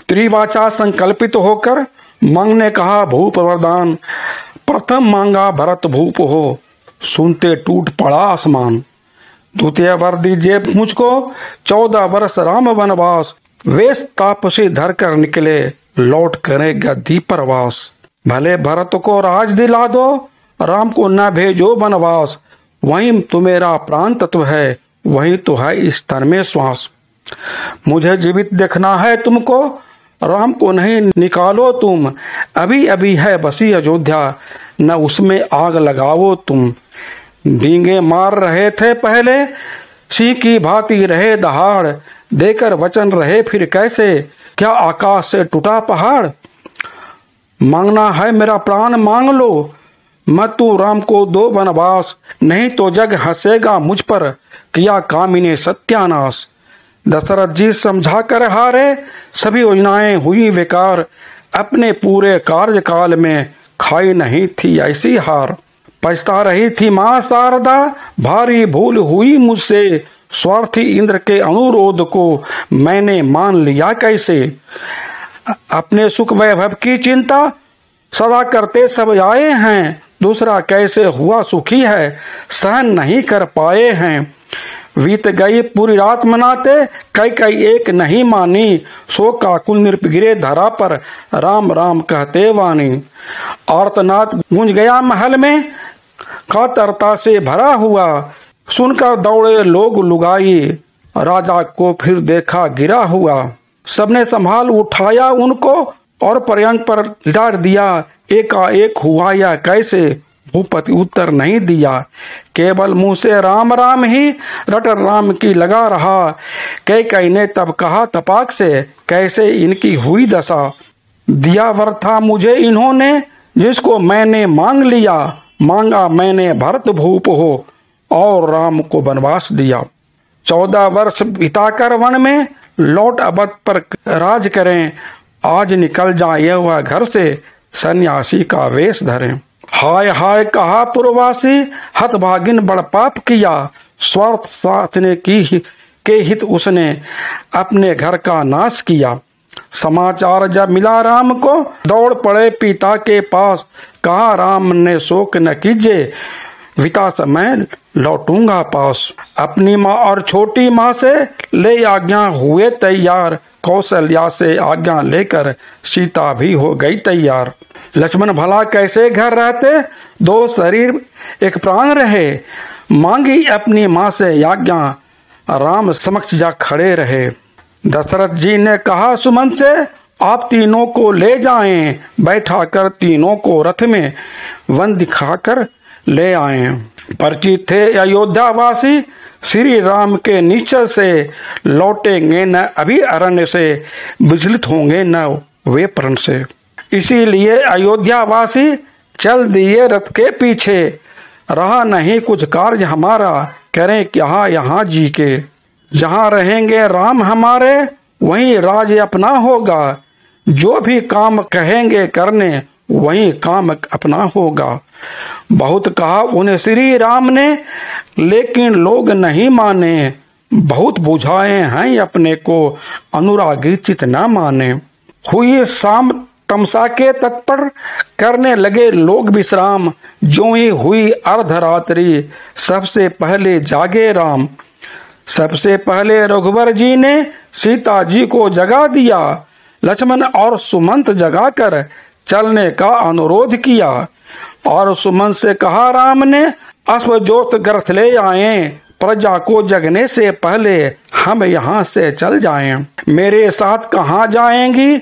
त्रिवाचा संकल्पित होकर मंग ने कहा भूप वरदान। प्रथम मांगा भरत भूप हो, सुनते टूट पड़ा आसमान। द्वितीय वर दीजिए मुझको 14 वर्ष राम वनवास, वेश तापसी धर कर निकले लौट करे गद्दी परवास। भले भरत को राज दिला दो, राम को न भेजो वनवास, वहीं तो मेरा प्राण तत्व है, वहीं तो है इस तन में श्वास। मुझे जीवित देखना है तुमको, राम को नहीं निकालो तुम, अभी अभी है बसी अयोध्या, न उसमें आग लगाओ तुम। डींगे मार रहे थे पहले, सिंह की भांति रहे दहाड़, देकर वचन रहे फिर कैसे, क्या आकाश से टूटा पहाड़। मांगना है मेरा प्राण मांग लो, मत तू राम को दो वनवास, नहीं तो जग हंसेगा मुझ पर, किया कामिने सत्यानाश। दशरथ जी समझा कर हारे, सभी योजनाएं हुई बेकार, अपने पूरे कार्यकाल में खाई नहीं थी ऐसी हार। पछता रही थी मां शारदा, भारी भूल हुई मुझसे, स्वार्थी इंद्र के अनुरोध को मैंने मान लिया कैसे। अपने सुख वैभव की चिंता सदा करते सब आए हैं, दूसरा कैसे हुआ सुखी है, सहन नहीं कर पाए हैं। बीत गई पूरी रात मनाते, कई कई एक नहीं मानी, सो काकुल नृप गिरे धरा पर, राम राम कहते वाणी। आर्तनाद गूंज गया महल में, कातरता से भरा हुआ, सुनकर दौड़े लोग लुगाई, राजा को फिर देखा गिरा हुआ। सबने संभाल उठाया उनको और पर्यंक पर डाल दिया, एकाएक हुआ या कैसे, भूपति उत्तर नहीं दिया, केवल मुंह से राम राम ही रट राम की लगा रहा। कई ने तब कहा तपाक से, कैसे इनकी हुई दशा, दिया वर था मुझे इन्होंने, जिसको मैंने मांग लिया, मांगा मैंने भरत भूप हो, और राम को वनवास दिया। 14 वर्ष बिताकर वन में, लौट अवध पर राज करें, आज निकल जाए वह घर से, सन्यासी का वेश धरें। हाय हाय कहा पुरवासी, हतभागिन बड़ पाप किया, स्वार्थ साधने की के हित उसने अपने घर का नाश किया। समाचार जब मिला राम को, दौड़ पड़े पिता के पास, कहा राम ने शोक न कीजिए, विता समय लौटूंगा पास। अपनी माँ और छोटी माँ से ले आज्ञा हुए तैयार, कौशल्या से आज्ञा लेकर सीता भी हो गई तैयार। लक्ष्मण भला कैसे घर रहते, 2 शरीर एक प्राण रहे, मांगी अपनी माँ से आज्ञा, राम समक्ष जा खड़े रहे। दशरथ जी ने कहा सुमंत से, आप तीनों को ले जाएं, बैठा कर तीनों को रथ में, वन दिखाकर ले आए। परिचित थे अयोध्या वासी, श्री राम के निश्चय से, लौटेंगे न अभी अरण्य से, विचलित होंगे न वे प्रण से। इसीलिए अयोध्या वासी चल दिए रथ के पीछे, रहा नहीं कुछ कार्य हमारा, करें क्या यहाँ जी के। जहाँ रहेंगे राम हमारे, वहीं राज अपना होगा, जो भी काम कहेंगे करने, वहीं काम अपना होगा। बहुत कहा उन्हें श्री राम ने, लेकिन लोग नहीं माने, बहुत बुझाए हैं अपने को, अनुरागी चित न माने। हुई शाम तमसा के तत्पर, करने लगे लोग विश्राम, जो ही हुई अर्धरात्रि, सबसे पहले जागे राम। सबसे पहले रघुवर जी ने सीता जी को जगा दिया, लक्ष्मण और सुमंत जगाकर चलने का अनुरोध किया, और सुमंत से कहा राम ने, अश्वजोत ग्रथ ले आए, प्रजा को जगने से पहले हम यहाँ से चल जाएं। मेरे साथ कहाँ जाएंगी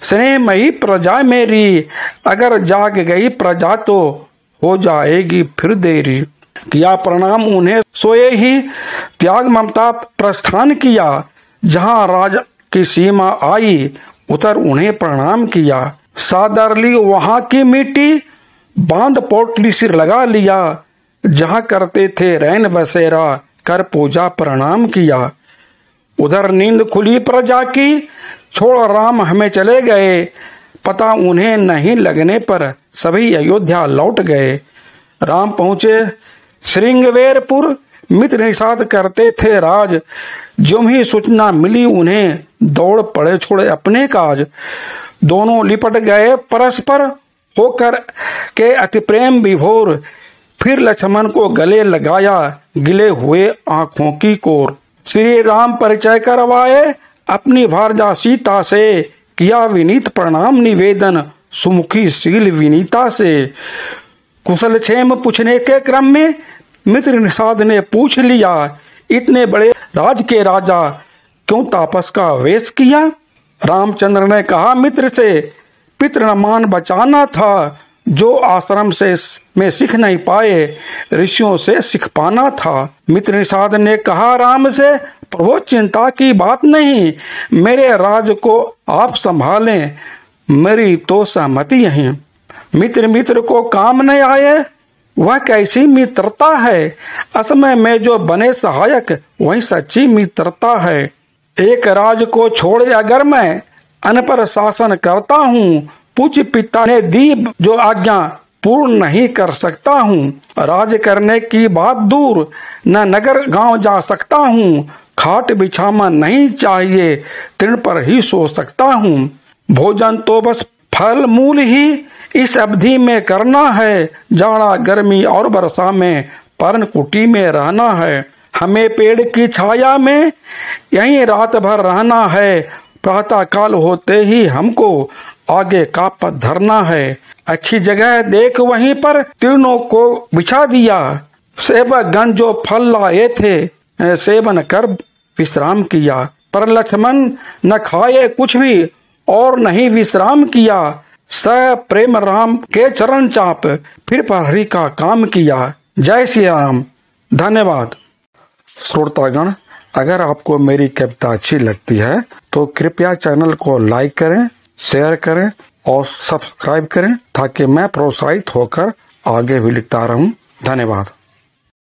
स्नेहमयी प्रजा मेरी, अगर जाग गई प्रजा तो हो जाएगी फिर देरी। किया प्रणाम उन्हें सोए ही, त्याग ममता प्रस्थान किया, जहाँ राज की सीमा आई, उतर उन्हें प्रणाम किया। सादर ली वहाँ की मिट्टी, बांध पोटली सिर लगा लिया, जहाँ करते थे रैन बसेरा, कर पूजा प्रणाम किया। उधर नींद खुली प्रजा की, छोड़ राम हमें चले गए, पता उन्हें नहीं लगने पर सभी अयोध्या लौट गए। राम पहुँचे श्रृंगवेरपुर, मित्र निषाद करते थे राज, ज्यों ही सूचना मिली उन्हें दौड़ पड़े छोड़े अपने काज। दोनों लिपट गए परस्पर होकर के अति प्रेम विभोर, फिर लक्ष्मण को गले लगाया गिले हुए आंखों की कोर। श्री राम परिचय करवाए अपनी भार्या सीता से, किया विनीत प्रणाम निवेदन सुमुखी शील विनीता से। कुशल क्षेम पूछने के क्रम में मित्र निषाद ने पूछ लिया, इतने बड़े राज के राजा क्यों तापस का वेश किया। रामचंद्र ने कहा मित्र से, पितृमान बचाना था, जो आश्रम से में सीख नहीं पाए ऋषियों से सीख पाना था। मित्र निषाद ने कहा राम से, प्रभु चिंता की बात नहीं, मेरे राज को आप संभालें, मेरी तो सहमति है। मित्र मित्र को काम नहीं आए, वह कैसी मित्रता है। असमय में जो बने सहायक, वही सच्ची मित्रता है। एक राज को छोड़े अगर मैं अन पर शासन करता हूँ, पूज्य पिता ने दी जो आज्ञा पूर्ण नहीं कर सकता हूँ। राज करने की बात दूर, न नगर गांव जा सकता हूँ। खाट बिछाना नहीं चाहिए, तृण पर ही सो सकता हूँ। भोजन तो बस फल मूल ही इस अवधि में करना है। जाड़ा गर्मी और वर्षा में पर्ण कुटी में रहना है। हमें पेड़ की छाया में यहीं रात भर रहना है। प्रातः काल होते ही हमको आगे का पथ धरना है। अच्छी जगह देख वहीं पर तीनों को बिछा दिया। सेवक गण जो फल लाए थे सेवन कर विश्राम किया। पर लक्ष्मण न खाए कुछ भी और नहीं विश्राम किया। स प्रेम राम के चरण चाप, फिर प्रहरी का काम किया। जय श्री राम। धन्यवाद। श्रोतागण, अगर आपको मेरी कविता अच्छी लगती है तो कृपया चैनल को लाइक करें, शेयर करें और सब्सक्राइब करें, ताकि मैं प्रोत्साहित होकर आगे भी लिखता रहूं। धन्यवाद।